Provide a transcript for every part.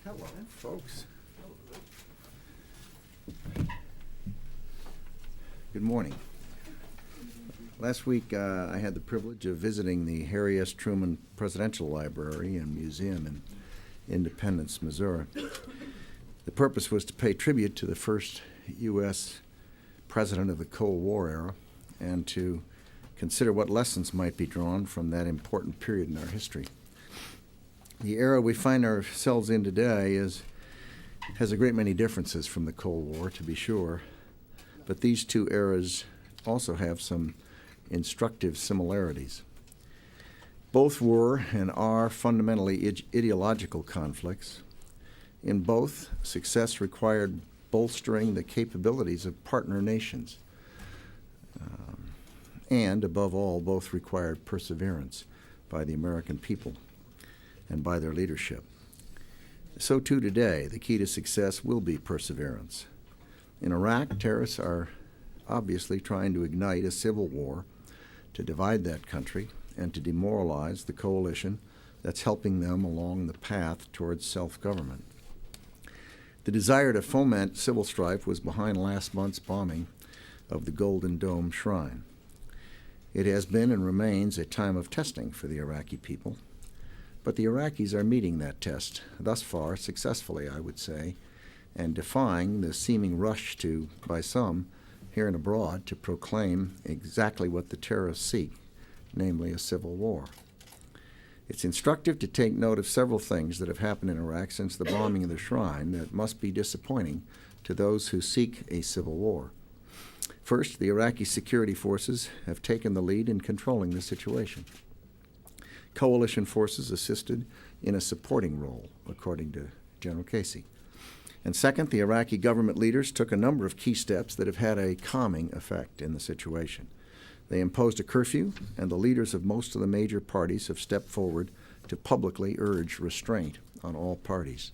Hello, folks. Good morning. Last week, I had the privilege of visiting the Harry S. Truman Presidential Library and Museum in Independence, Missouri. The purpose was to pay tribute to the first U.S. president of the Cold War era and to consider what lessons might be drawn from that important period in our history. The era we find ourselves in today has a great many differences from the Cold War, to be sure, but these two eras also have some instructive similarities. Both were and are fundamentally ideological conflicts. In both, success required bolstering the capabilities of partner nations. And, above all, both required perseverance by the American people and by their leadership. So too today, the key to success will be perseverance. In Iraq, terrorists are obviously trying to ignite a civil war to divide that country and to demoralize the coalition that's helping them along the path towards self-government. The desire to foment civil strife was behind last month's bombing of the Golden Dome Shrine. It has been and remains a time of testing for the Iraqi people, but the Iraqis are meeting that test, thus far successfully, I would say, and defying the seeming rush by some, here and abroad, to proclaim exactly what the terrorists seek, namely a civil war. It's instructive to take note of several things that have happened in Iraq since the bombing of the shrine that must be disappointing to those who seek a civil war. First, the Iraqi security forces have taken the lead in controlling the situation. Coalition forces assisted in a supporting role, according to General Casey. And second, the Iraqi government leaders took a number of key steps that have had a calming effect in the situation. They imposed a curfew, and the leaders of most of the major parties have stepped forward to publicly urge restraint on all parties.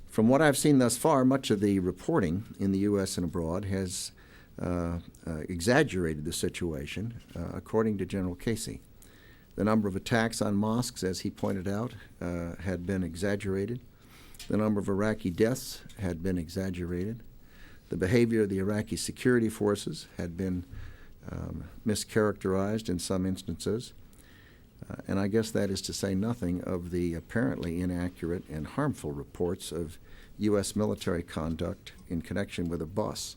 From what I've seen thus far, much of the reporting in the U.S. and abroad has exaggerated the situation, according to General Casey. The number of attacks on mosques, as he pointed out, had been exaggerated. The number of Iraqi deaths had been exaggerated. The behavior of the Iraqi security forces had been mischaracterized in some instances. And I guess that is to say nothing of the apparently inaccurate and harmful reports of U.S. military conduct in connection with a bus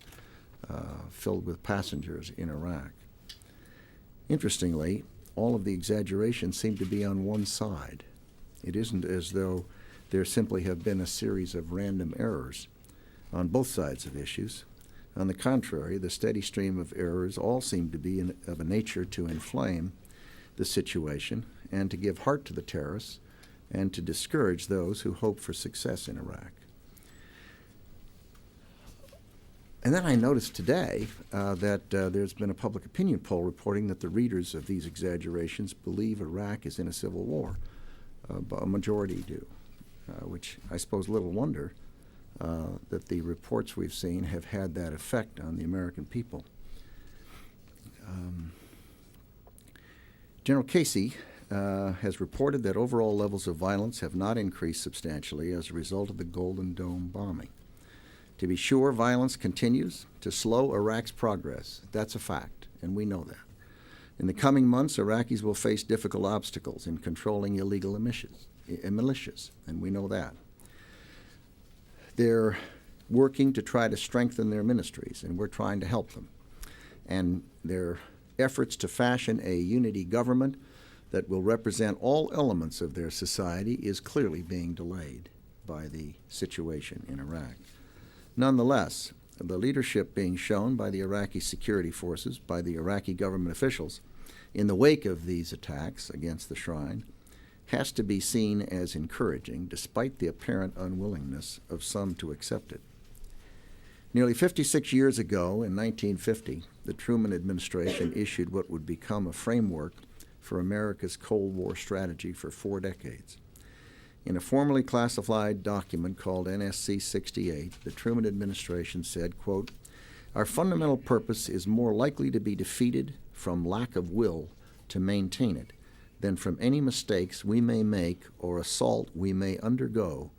filled with passengers in Iraq. Interestingly, all of the exaggerations seem to be on one side. It isn't as though there simply have been a series of random errors on both sides of issues. On the contrary, the steady stream of errors all seem to be of a nature to inflame the situation and to give heart to the terrorists and to discourage those who hope for success in Iraq. And then I noticed today that there's been a public opinion poll reporting that the readers of these exaggerations believe Iraq is in a civil war. A majority do, which I suppose little wonder that the reports we've seen have had that effect on the American people. General Casey has reported that overall levels of violence have not increased substantially as a result of the Golden Dome bombing. To be sure, violence continues to slow Iraq's progress. That's a fact, and we know that. In the coming months, Iraqis will face difficult obstacles in controlling illegal militias, and we know that. They're working to try to strengthen their ministries, and we're trying to help them. And their efforts to fashion a unity government that will represent all elements of their society is clearly being delayed by the situation in Iraq. Nonetheless, the leadership being shown by the Iraqi security forces, by the Iraqi government officials, in the wake of these attacks against the shrine, has to be seen as encouraging, despite the apparent unwillingness of some to accept it. Nearly 56 years ago, in 1950, the Truman administration issued what would become a framework for America's Cold War strategy for 4 decades. In a formally classified document called NSC 68, the Truman administration said, quote, "Our fundamental purpose is more likely to be defeated from lack of will to maintain it than from any mistakes we may make or assault we may undergo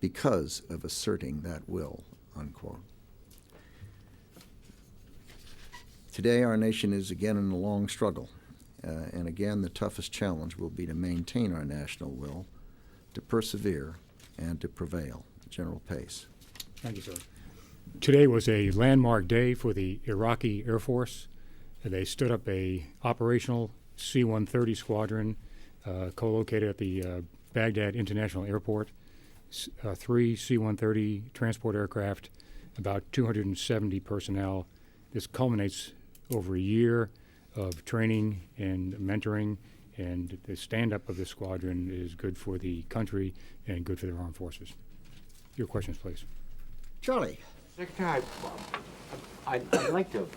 because of asserting that will," unquote. Today, our nation is again in a long struggle, and again, the toughest challenge will be to maintain our national will, to persevere, and to prevail. General Pace. Thank you, sir. Today was a landmark day for the Iraqi Air Force. They stood up a operational C-130 squadron co-located at the Baghdad International Airport. 3 C-130 transport aircraft, about 270 personnel. This culminates over a year of training and mentoring, and the stand-up of this squadron is good for the country and good for their armed forces. Your questions, please. Charlie. Secretary, I'd like to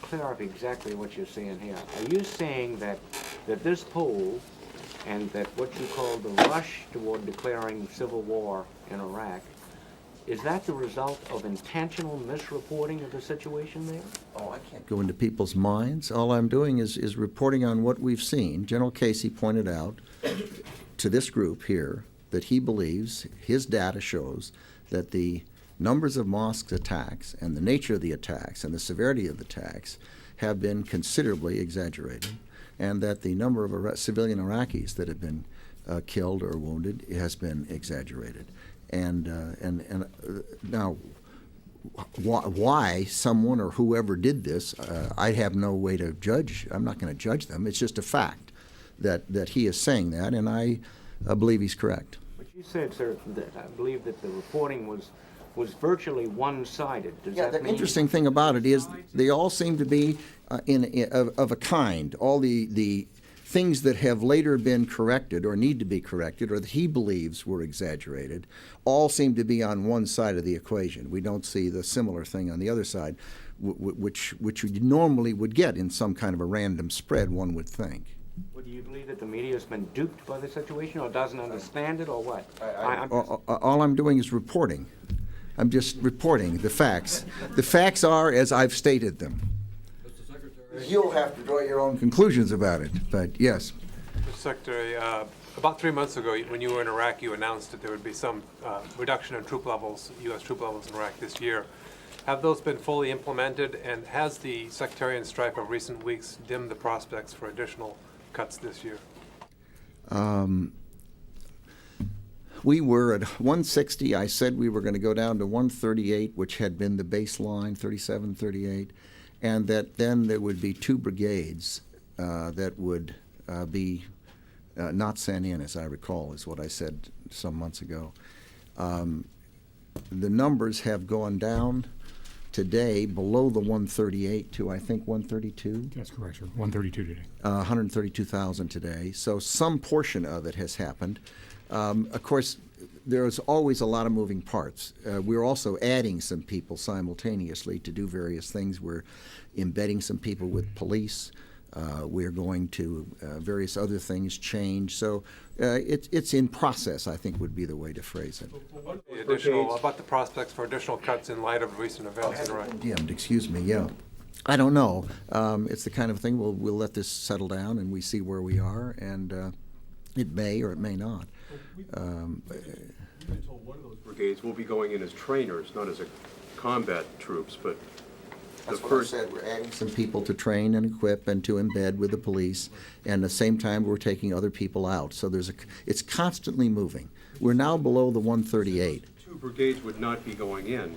clear up exactly what you're saying here. Are you saying that this poll and that what you call the rush toward declaring civil war in Iraq, is that the result of intentional misreporting of the situation there? Oh, I can't go into people's minds. All I'm doing is reporting on what we've seen. General Casey pointed out to this group here that he believes, his data shows, that the numbers of mosque attacks and the nature of the attacks and the severity of the attacks have been considerably exaggerated, and that the number of civilian Iraqis that have been killed or wounded has been exaggerated. And now, why someone or whoever did this, I have no way to judge. I'm not going to judge them. It's just a fact that he is saying that, and I believe he's correct. But you said, sir, that I believe that the reporting was virtually one-sided. Does that mean? The interesting thing about it is they all seem to be of a kind. All the things that have later been corrected or need to be corrected or that he believes were exaggerated all seem to be on one side of the equation. We don't see the similar thing on the other side, which you normally would get in some kind of a random spread, one would think. Well, do you believe that the media has been duped by the situation or doesn't understand it or what? All I'm doing is reporting. I'm just reporting the facts. The facts are as I've stated them. Mr. Secretary. You'll have to draw your own conclusions about it, but yes. Mr. Secretary, about 3 months ago, when you were in Iraq, you announced that there would be some reduction in troop levels, U.S. troop levels in Iraq this year. Have those been fully implemented, and has the sectarian strife of recent weeks dimmed the prospects for additional cuts this year? We were at 160. I said we were going to go down to 138, which had been the baseline, 37, 38, and that then there would be 2 brigades that would be not sent in, as I recall, is what I said some months ago. The numbers have gone down today below the 138 to, I think, 132. That's correct, sir. 132 today. 132,000 today. So some portion of it has happened. Of course, there's always a lot of moving parts. We're also adding some people simultaneously to do various things. We're embedding some people with police. We're going to various other things change. So it's in process, I think, would be the way to phrase it. About the prospects for additional cuts in light of recent events in Iraq? Dimmed, excuse me, yeah. I don't know. It's the kind of thing we'll let this settle down and we see where we are, and it may or it may not. We've been told one of those brigades will be going in as trainers, not as a combat troops, but That's what I said. We're adding some people to train and equip and to embed with the police, and at the same time we're taking other people out. So it's constantly moving. We're now below the 138. 2 brigades would not be going in.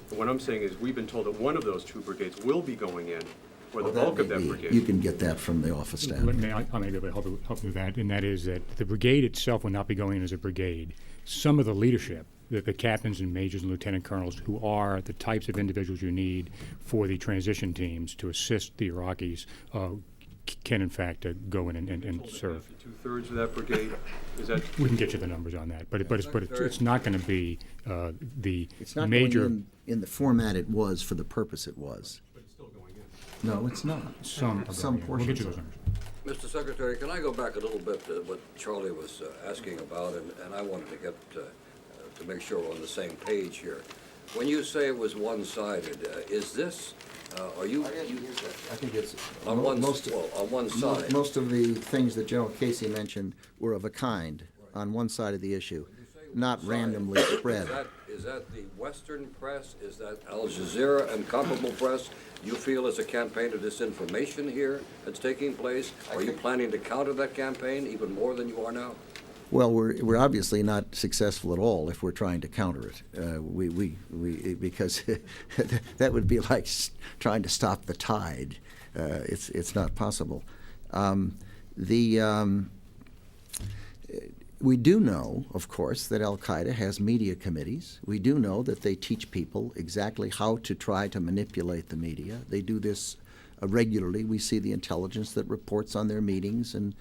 But what I'm saying is we've been told that one of those 2 brigades will be going in, or the bulk of that brigade. You can get that from the office staff. I may be able to help you with that, and that is that the brigade itself will not be going in as a brigade. Some of the leadership, the captains and majors and lieutenant colonels, who are the types of individuals you need for the transition teams to assist the Iraqis, can in fact go in and serve. 2/3 of that brigade, is that? We can get you the numbers on that, but it's not going to be the it's not major. Going in the format it was for the purpose it was. But it's still going in. No, it's not. Some We'll portions. get you those numbers. Mr. Secretary, can I go back a little bit to what Charlie was asking about, and I wanted to get to make sure we're on the same page here. When you say it was one-sided, is this Are you, I think it's on one, well, on one side? most of the things that General Casey mentioned were of a kind on one side of the issue, not randomly spread. Is that the Western press? Is that Al Jazeera and comparable press? You feel is a campaign of disinformation here that's taking place? Are you planning to counter that campaign even more than you are now? Well, we're obviously not successful at all if we're trying to counter it. Because that would be like trying to stop the tide. It's not possible. We do know, of course, that Al-Qaeda has media committees. We do know that they teach people exactly how to try to manipulate the media. They do this regularly. We see the intelligence that reports on their meetings. And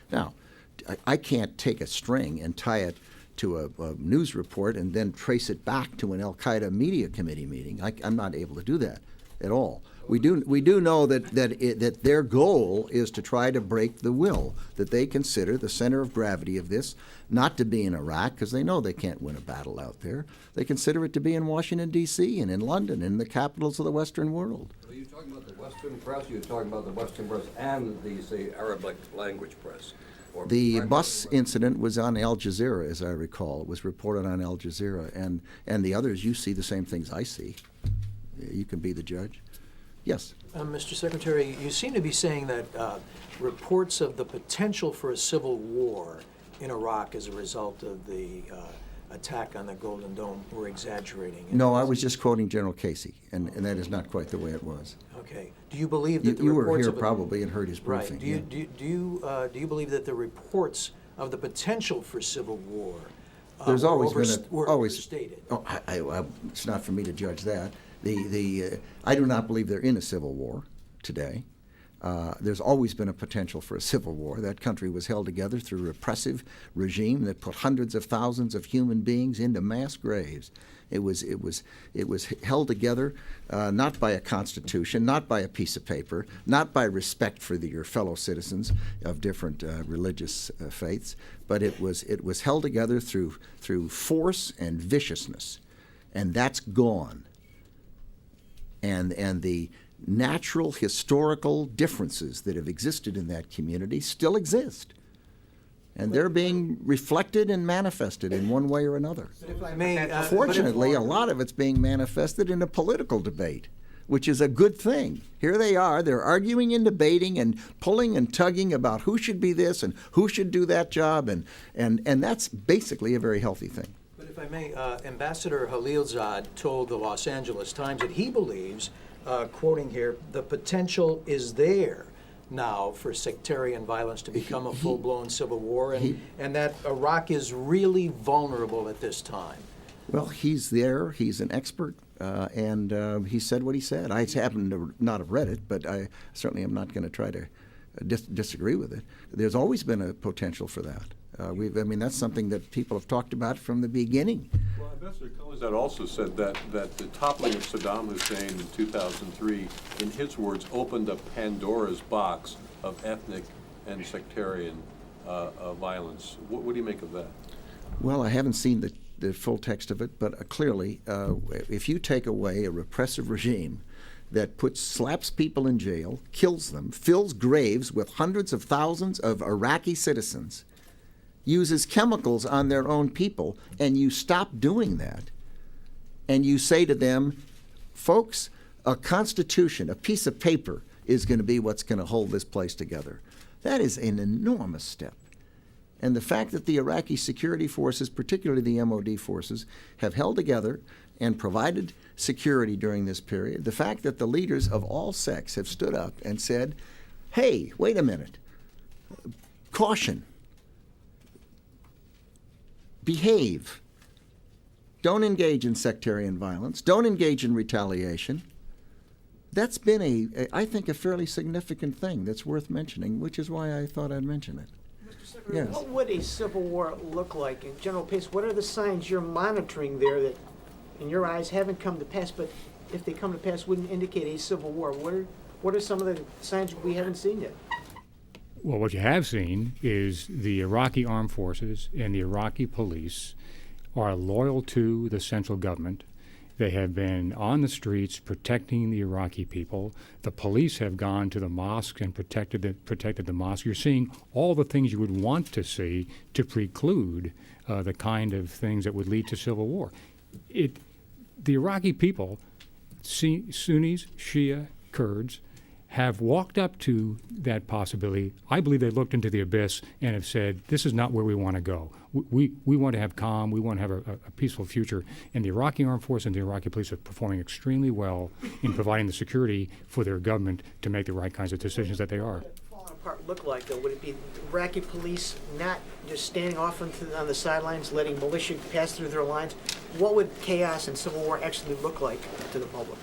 now, I can't take a string and tie it to a news report and then trace it back to an Al-Qaeda media committee meeting. I'm not able to do that at all. We do know that their goal is to try to break the will that they consider the center of gravity of this not to be in Iraq, because they know they can't win a battle out there. They consider it to be in Washington, D.C. and in London, in the capitals of the Western world. Are you talking about the Western press, or are you talking about the Western press and the, say, Arabic language press? Or The bus incident was on Al Jazeera, as I recall. It was reported on Al Jazeera, and the others, you see the same things I see. You can be the judge. Yes. Mr. Secretary, you seem to be saying that reports of the potential for a civil war in Iraq as a result of the attack on the Golden Dome were exaggerating. No, I was just quoting General Casey, and that is not quite the way it was. Okay. Do you believe that the You were reports here of probably and heard his briefing. Right. Do you believe that the reports of the potential for civil war There's always were overstated? Oh, it's not for me to judge that. I do not believe they're in a civil war today. There's always been a potential for a civil war. That country was held together through a repressive regime that put hundreds of thousands of human beings into mass graves. It was held together not by a constitution, not by a piece of paper, not by respect for your fellow citizens of different religious faiths, but it was held together through force and viciousness, and that's gone. And the natural historical differences that have existed in that community still exist. And they're being reflected and manifested in one way or another. If I may, Fortunately, a lot of it's being manifested in a political debate, which is a good thing. Here they are, they're arguing and debating and pulling and tugging about who should be this and who should do that job, and that's basically a very healthy thing. But if I may, Ambassador Khalilzad told the Los Angeles Times that he believes, quoting here, the potential is there now for sectarian violence to become a full-blown civil war, and that Iraq is really vulnerable at this time. Well, he's there. He's an expert, and he said what he said. I happen to not have read it, but I certainly am not going to try to disagree with it. There's always been a potential for that. That's something that people have talked about from the beginning. Well, Ambassador Khalilzad also said that the toppling of Saddam Hussein in 2003, in his words, opened up Pandora's box of ethnic and sectarian violence. What do you make of that? Well, I haven't seen the full text of it, but clearly, if you take away a repressive regime that slaps people in jail, kills them, fills graves with hundreds of thousands of Iraqi citizens, uses chemicals on their own people, and you stop doing that, and you say to them, folks, a constitution, a piece of paper is going to be what's going to hold this place together. That is an enormous step. And the fact that the Iraqi security forces, particularly the MOD forces, have held together and provided security during this period, the fact that the leaders of all sects have stood up and said, hey, wait a minute, caution, behave, don't engage in sectarian violence, don't engage in retaliation. That's been I think, a fairly significant thing that's worth mentioning, which is why I thought I'd mention it. Mr. Secretary, Yes. what would a civil war look like? In General Pace, what are the signs you're monitoring there that, in your eyes, haven't come to pass, but if they come to pass, wouldn't indicate a civil war? What are some of the signs we haven't seen yet? Well, what you have seen is the Iraqi armed forces and the Iraqi police are loyal to the central government. They have been on the streets protecting the Iraqi people. The police have gone to the mosque and protected the mosque. You're seeing all the things you would want to see to preclude the kind of things that would lead to civil war. The Iraqi people, Sunnis, Shia, Kurds, have walked up to that possibility. I believe they looked into the abyss and have said, this is not where we want to go. We want to have calm. We want to have a peaceful future. And the Iraqi Armed Forces and the Iraqi police are performing extremely well in providing the security for their government to make the right kinds of decisions that they are. What would falling apart look like, though? Would it be Iraqi police not just standing off on the sidelines, letting militia pass through their lines? What would chaos and civil war actually look like to the public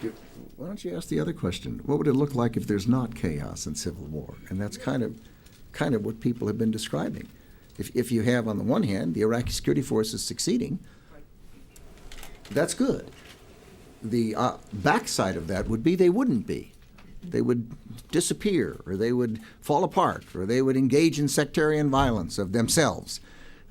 here? Why don't you ask the other question? What would it look like if there's not chaos and civil war? And that's kind of what people have been describing. If you have, on the one hand, the Iraqi security forces succeeding, that's good. The backside of that would be they wouldn't be. They would disappear, or they would fall apart, or they would engage in sectarian violence of themselves,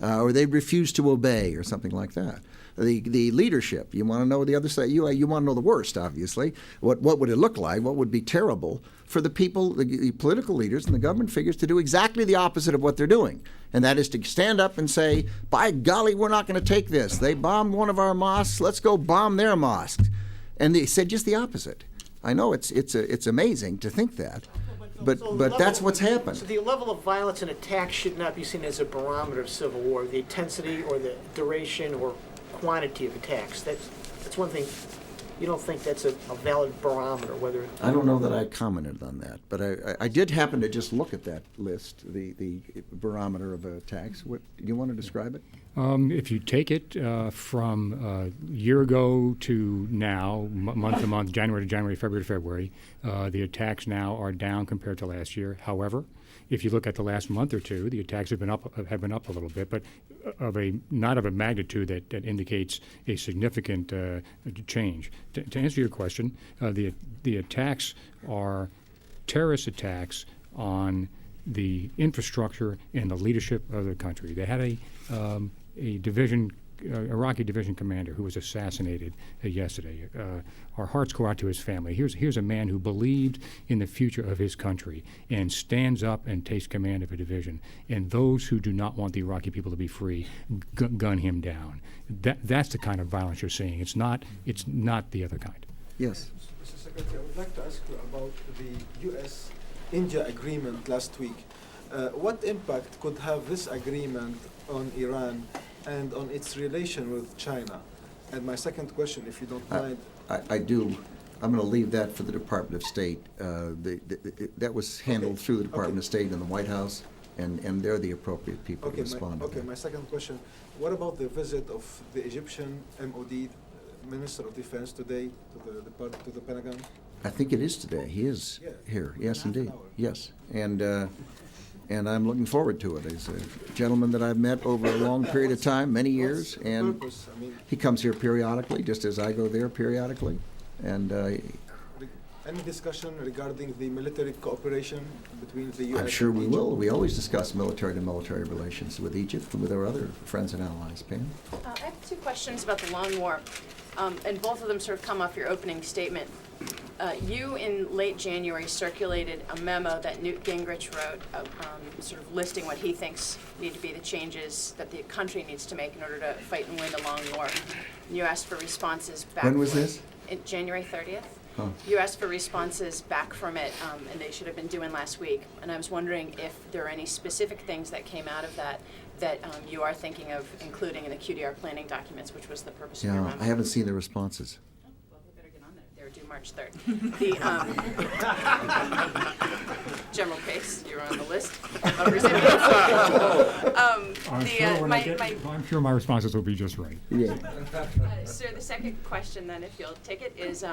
or they'd refuse to obey, or something like that. The leadership, you want to know the other side, you want to know the worst, obviously. What would it look like? What would be terrible for the people, the political leaders and the government figures to do exactly the opposite of what they're doing? And that is to stand up and say, by golly, we're not going to take this. They bombed one of our mosques, let's go bomb their mosque. And they said just the opposite. I know it's amazing to think that. But that's what's happened. So the level of violence and attack should not be seen as a barometer of civil war, the intensity or the duration or quantity of attacks. That's one thing. You don't think that's a valid barometer, whether... I don't know that I commented on that, but I did happen to just look at that list, the barometer of attacks. What, do you want to describe it? If you take it from a year ago to now, month to month, January to January, February to February, the attacks now are down compared to last year. However, if you look at the last month or two, the attacks have been up a little bit, but not of a magnitude that indicates a significant change. To answer your question, the attacks are terrorist attacks on the infrastructure and the leadership of the country. They had a division, Iraqi division commander who was assassinated yesterday. Our hearts go out to his family. Here's a man who believed in the future of his country and stands up and takes command of a division. And those who do not want the Iraqi people to be free gun him down. That's the kind of violence you're seeing. It's not the other kind. Yes. Mr. Secretary, I would like to ask you about the U.S.-India agreement last week. What impact could have this agreement on Iran and on its relation with China? And my second question, if you don't mind. I do. I'm going to leave that for the Department of State. That was handled through the Department of State and the White House, and they're the appropriate people to respond to that. My second question, what about the visit of the Egyptian MOD, Minister of Defense, today to the Pentagon? I think it is today. He is here. Yes, indeed. Yes. And I'm looking forward to it. He's a gentleman that I've met over a long period of time, many years, and he comes here periodically, just as I go there periodically. And any discussion regarding the military cooperation between the U.S. I'm sure and we Egypt? will. We always discuss military-to-military relations with Egypt and with our other friends and allies. Pam? I have two questions about the long war, and both of them sort of come off your opening statement. You, in late January, circulated a memo that Newt Gingrich wrote, sort of listing what he thinks need to be the changes that the country needs to make in order to fight and win a long war. And you asked for responses back. When was this? January 30th. Oh. You asked for responses back from it, and they should have been due in last week. And I was wondering if there are any specific things that came out of that you are thinking of including in the QDR planning documents, which was the purpose of your memo. I haven't seen the responses. Well, we better get on that. They're due March 3rd. The General Pace, you're on the list. I'm sure my responses will be just right. Yeah. So the second question, then, if you'll take it, is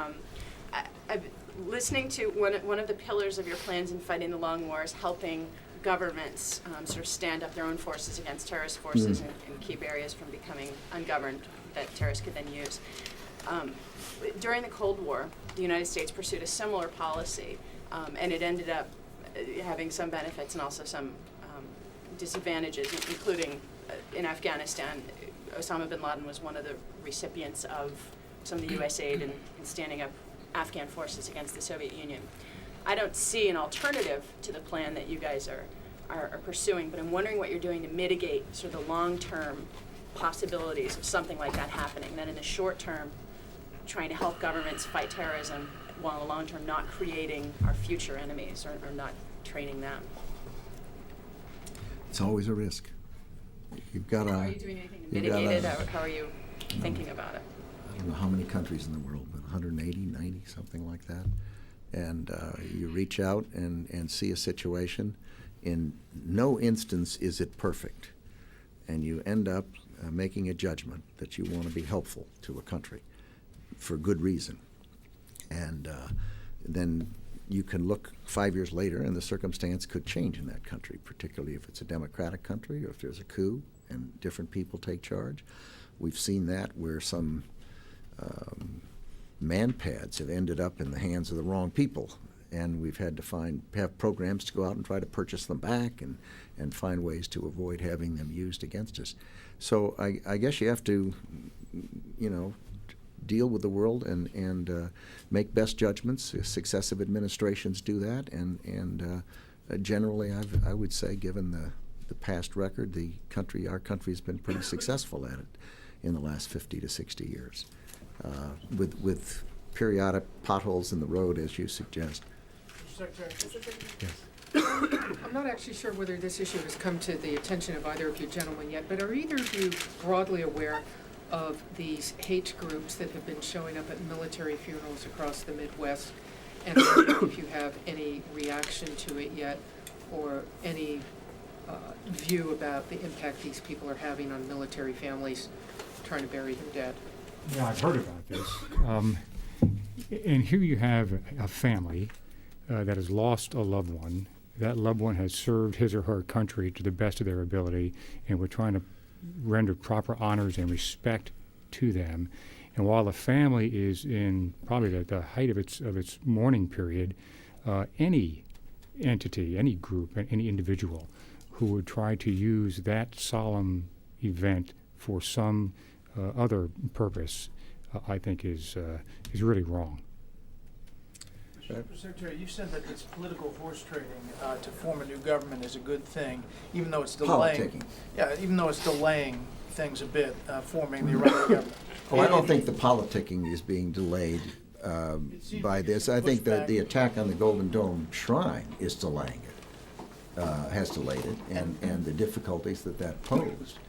I've listening to one of the pillars of your plans in fighting the long war is helping governments sort of stand up their own forces against terrorist forces and keep areas from becoming ungoverned that terrorists could then use. During the Cold War, the United States pursued a similar policy, and it ended up having some benefits and also some disadvantages, including in Afghanistan. Osama bin Laden was one of the recipients of some of the U.S. aid in standing up Afghan forces against the Soviet Union. I don't see an alternative to the plan that you guys are pursuing, but I'm wondering what you're doing to mitigate sort of the long-term possibilities of something like that happening, that in the short term, trying to help governments fight terrorism, while in the long term not creating our future enemies or not training them. It's always a risk. You've got to. Are you doing anything to mitigate it? How are you thinking about it? I don't know how many countries in the world, but 180, 90, something like that. And you reach out and see a situation. In no instance is it perfect. And you end up making a judgment that you want to be helpful to a country for good reason. And then you can look 5 years later and the circumstance could change in that country, particularly if it's a democratic country or if there's a coup and different people take charge. We've seen that where some man-pads have ended up in the hands of the wrong people, and we've had to have programs to go out and try to purchase them back and find ways to avoid having them used against us. So I guess you have to, deal with the world and make best judgments. Successive administrations do that, and generally I would say, given the past record, our country's been pretty successful at it in the last 50 to 60 years. With periodic potholes in the road, as you suggest. Secretary. Yes. I'm not actually sure whether this issue has come to the attention of either of you gentlemen yet, but are either of you broadly aware of these hate groups that have been showing up at military funerals across the Midwest? And I wonder if you have any reaction to it yet, or any view about the impact these people are having on military families trying to bury their dead? Yeah, I've heard about this. And here you have a family that has lost a loved one. That loved one has served his or her country to the best of their ability, and we're trying to render proper honors and respect to them. And while the family is in probably the height of its mourning period, any entity, any group, any individual who would try to use that solemn event for some other purpose, I think is really wrong. Secretary, you said that this political horse trading to form a new government is a good thing, even though it's delaying. Politicking. Yeah, even though it's delaying things a bit, forming the Iraqi government. Oh, I don't think the politicking is being delayed by this. I think that the attack on the Golden Dome Shrine is delaying it, has delayed it, and the difficulties that posed.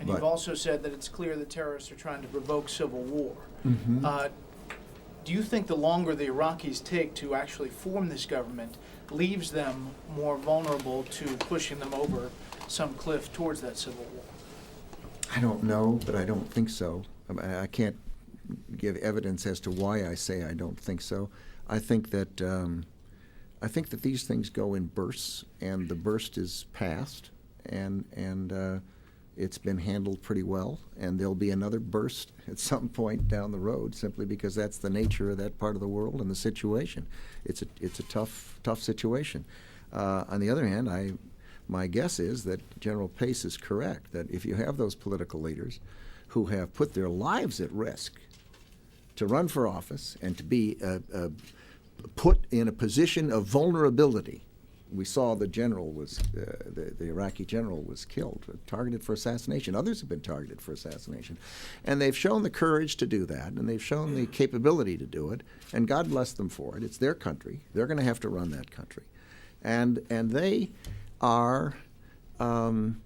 And you've also said that it's clear that terrorists are trying to provoke civil war. Mm-hmm. Do you think the longer the Iraqis take to actually form this government leaves them more vulnerable to pushing them over some cliff towards that civil war? I don't know, but I don't think so. I can't give evidence as to why I say I don't think so. I think that these things go in bursts, and the burst is past, and it's been handled pretty well, and there'll be another burst at some point down the road, simply because that's the nature of that part of the world and the situation. It's a tough situation. On the other hand, my guess is that General Pace is correct, that if you have those political leaders who have put their lives at risk to run for office and to be put in a position of vulnerability. We saw the general was, the Iraqi general was killed, targeted for assassination. Others have been targeted for assassination. And they've shown the courage to do that, and they've shown the capability to do it, and God bless them for it. It's their country. They're going to have to run that country. And they are they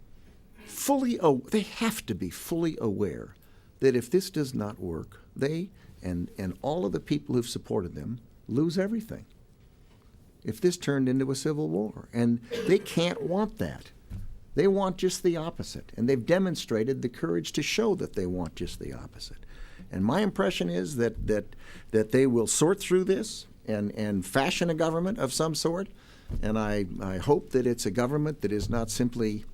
have to be fully aware that if this does not work, they and all of the people who've supported them lose everything if this turned into a civil war. And they can't want that. They want just the opposite. And they've demonstrated the courage to show that they want just the opposite. And my impression is that they will sort through this and fashion a government of some sort. And I hope that it's a government that is not simply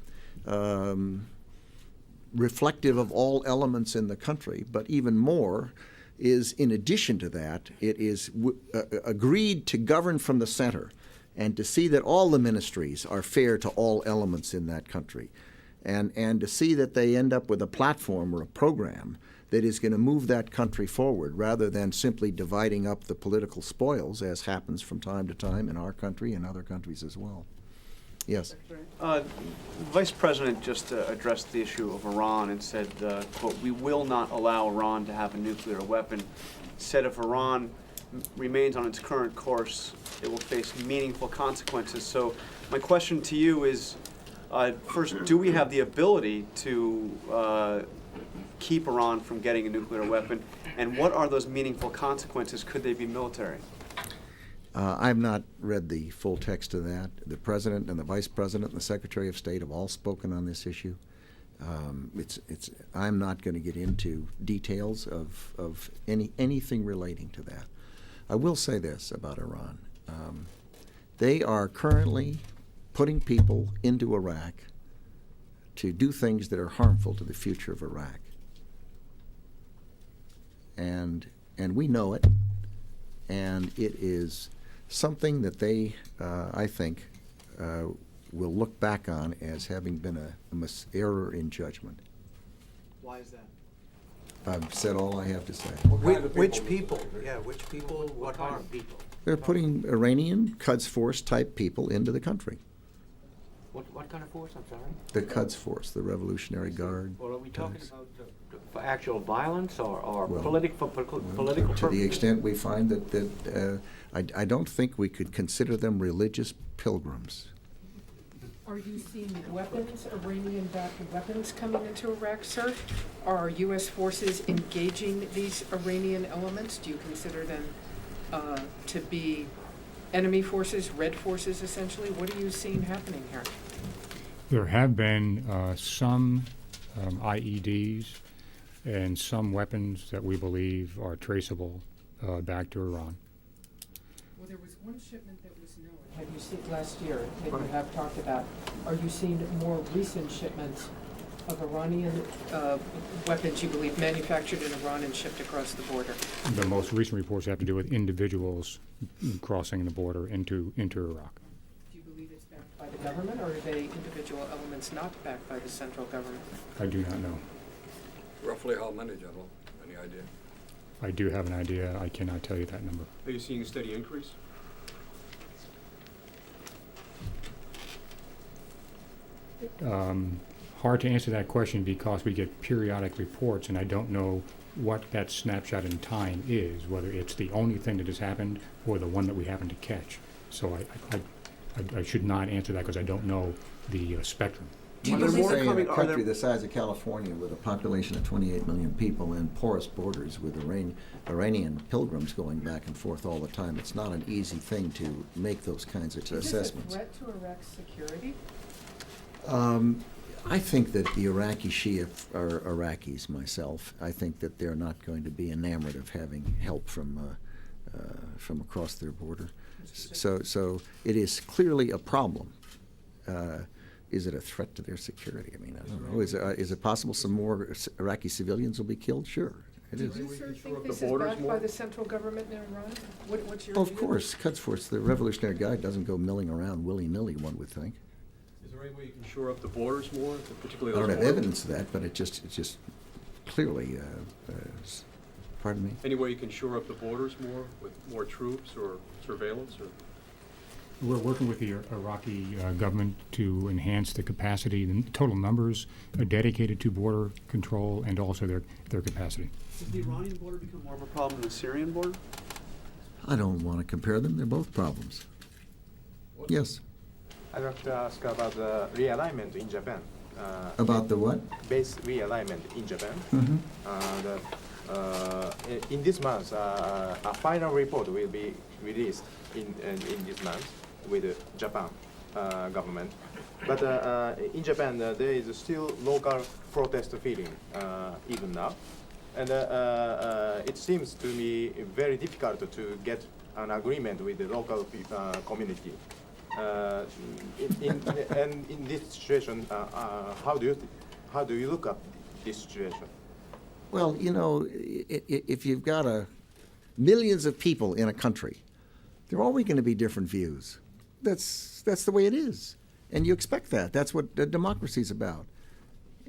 reflective of all elements in the country, but even more is, in addition to that, it is agreed to govern from the center and to see that all the ministries are fair to all elements in that country, and to see that they end up with a platform or a program that is going to move that country forward rather than simply dividing up the political spoils, as happens from time to time in our country and other countries as well. Yes. Vice President just addressed the issue of Iran and said, quote, "We will not allow Iran to have a nuclear weapon." Said if Iran remains on its current course, it will face meaningful consequences. So my question to you is, first, do we have the ability to keep Iran from getting a nuclear weapon? And what are those meaningful consequences? Could they be military? I've not read the full text of that. The President and the Vice President and the Secretary of State have all spoken on this issue. I'm not going to get into details of anything relating to that. I will say this about Iran. They are currently putting people into Iraq to do things that are harmful to the future of Iraq. And we know it, and it is something that they, I think, will look back on as having been a error in judgment. Why is that? I've said all I have to say. Which people? Yeah, which people? What harm? People. They're putting Iranian Quds Force type people into the country. What kind of force, I'm sorry? The Quds Force, the Revolutionary Guard. Well, are we talking guys. about for actual violence or Well, political To purposes? the extent we find that I don't think we could consider them religious pilgrims. Are you seeing weapons, Iranian-backed weapons coming into Iraq, sir? Are U.S. forces engaging these Iranian elements? Do you consider them to be enemy forces, red forces, essentially? What are you seeing happening here? There have been some IEDs and some weapons that we believe are traceable back to Iran. Well, there was one shipment that was known. Have you seen last year that you have talked about? Are you seeing more recent shipments of Iranian weapons you believe manufactured in Iran and shipped across the border? The most recent reports have to do with individuals crossing the border into Iraq. Do you believe it's backed by the government, or are they individual elements not backed by the central government? I do not know. Roughly how many, General? Any idea? I do have an idea. I cannot tell you that number. Are you seeing a steady increase? Hard to answer that question because we get periodic reports, and I don't know what that snapshot in time is, whether it's the only thing that has happened or the one that we happen to catch. So I should not answer that because I don't know the spectrum. Do you Let's believe say they're in a coming? Are country there? the size of California with a population of 28 million people and porous borders with Iranian pilgrims going back and forth all the time, it's not an easy thing to make those kinds of assessments. Is this a threat to Iraq's security? I think that the Iraqi Shia are Iraqis myself. I think that they're not going to be enamored of having help from across their border. So it is clearly a problem. Is it a threat to their security? I mean, I don't know. Is it possible some more Iraqi civilians will be killed? Sure, it is. Do you, sir, think this is backed by the central government in Iran? What's your Of view? course, Quds Force, the Revolutionary Guard doesn't go milling around willy-nilly, one would think. Is there any way you can shore up the borders more, particularly I those don't have border- evidence of that, but it's just clearly, pardon me? Any way you can shore up the borders more with more troops or surveillance or? We're working with the Iraqi government to enhance the capacity, the total numbers dedicated to border control and also their capacity. Does the Iranian border become more of a problem than the Syrian border? I don't want to compare them. They're both problems. Yes. I'd like to ask about the realignment in Japan. About the what? Base realignment in Japan. Mm-hmm. In this month, a final report will be released in this month with the Japan government. But in Japan, there is still local protest feeling even now. And it seems to me very difficult to get an agreement with the local community. In this situation, how do you look at this situation? Well, you know, if you've got millions of people in a country, there are always going to be different views. That's the way it is, and you expect that. That's what democracy is about.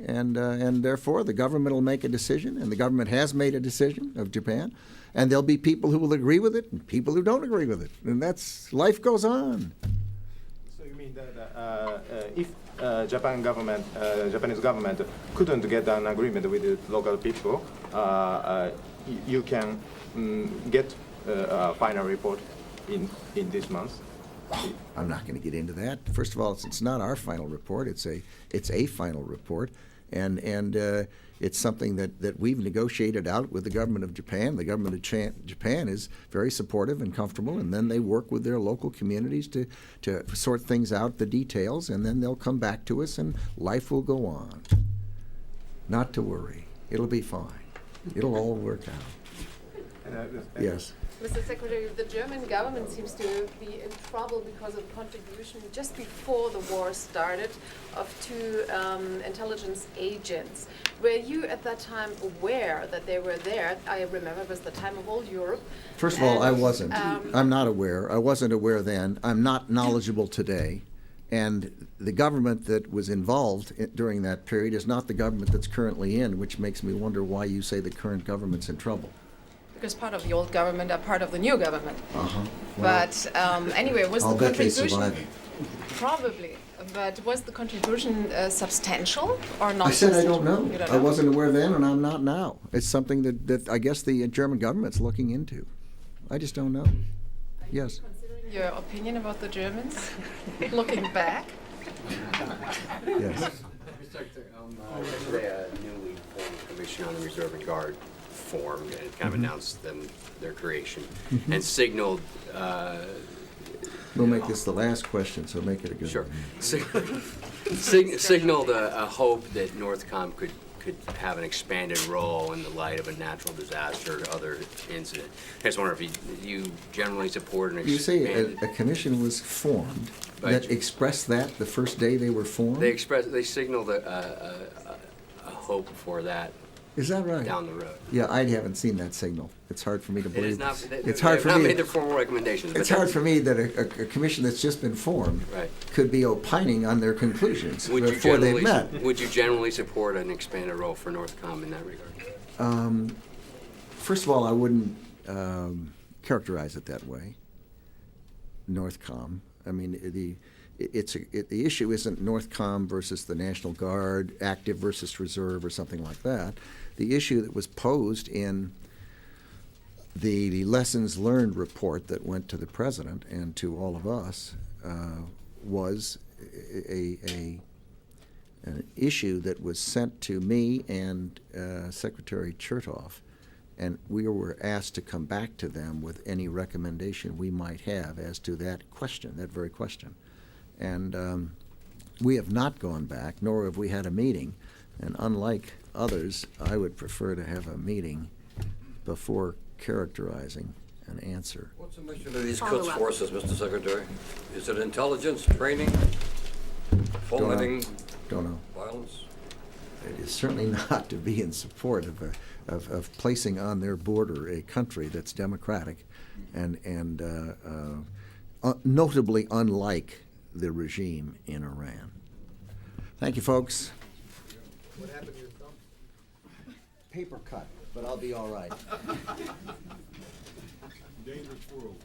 and therefore the government will make a decision, and the government has made a decision of Japan, and there'll be people who will agree with it and people who don't agree with it, and that's life goes on. So you mean that if Japanese government couldn't get an agreement with the local people, you can get a final report in this month? I'm not going to get into that. First of all, it's not our final report. It's a final report, and it's something that we've negotiated out with the government of Japan. The government of Japan is very supportive and comfortable, and then they work with their local communities to sort things out, the details, and then they'll come back to us, and life will go on. Not to worry. It'll be fine. It'll all work out. Yes. Mr. Secretary, the German government seems to be in trouble because of contribution just before the war started of two intelligence agents. Were you at that time aware that they were there? I remember it was the time of all Europe. First of all, I wasn't. I'm not aware. I wasn't aware then. I'm not knowledgeable today. And the government that was involved during that period is not the government that's currently in, which makes me wonder why you say the current government's in trouble. Because part of the old government are part of the new government. Well, But anyway, was I'll the bet they contribution survive it. probably? But was the contribution substantial or not? I said I don't know. You don't I wasn't aware then, and I'm not now. It's something that I guess the German government's looking into. I just don't know. Yes. Considering your opinion about the Germans, looking back? Yes. Yesterday, a newly formed commission on the Reserve and Guard formed and kind of announced their creation and signaled. We'll make this the last question, so make it a good Sure. one. Signaled a hope that NORTHCOM could have an expanded role in the light of a natural disaster or other incident. I just wonder if you generally support an You say expanded. a commission was formed Right. that expressed that the first day they were formed? They signaled a hope for that. Is that right? Down the road. Yeah, I haven't seen that signal. It's hard for me to It believe. is not. It's hard for not me. made their formal recommendations. It's but hard that's- for me that a commission that's just been formed Right. could be opining on their conclusions Would you before they've generally met. would you generally support an expanded role for NORTHCOM in that regard? First of all, I wouldn't characterize it that way. NORTHCOM. I mean, the issue isn't NORTHCOM versus the National Guard, active versus reserve, or something like that. The issue that was posed in the lessons learned report that went to the president and to all of us was an issue that was sent to me and Secretary Chertoff, and we were asked to come back to them with any recommendation we might have as to that question, that very question. And we have not gone back, nor have we had a meeting. And unlike others, I would prefer to have a meeting before characterizing an answer. What's the mission of these Quds forces, Mr. Secretary? Is it intelligence, training, fomenting Don't know. violence? It is certainly not to be in support of placing on their border a country that's democratic and notably unlike the regime in Iran. Thank you, folks. What happened to your thumb? Paper cut, but I'll be all right. Dangerous world.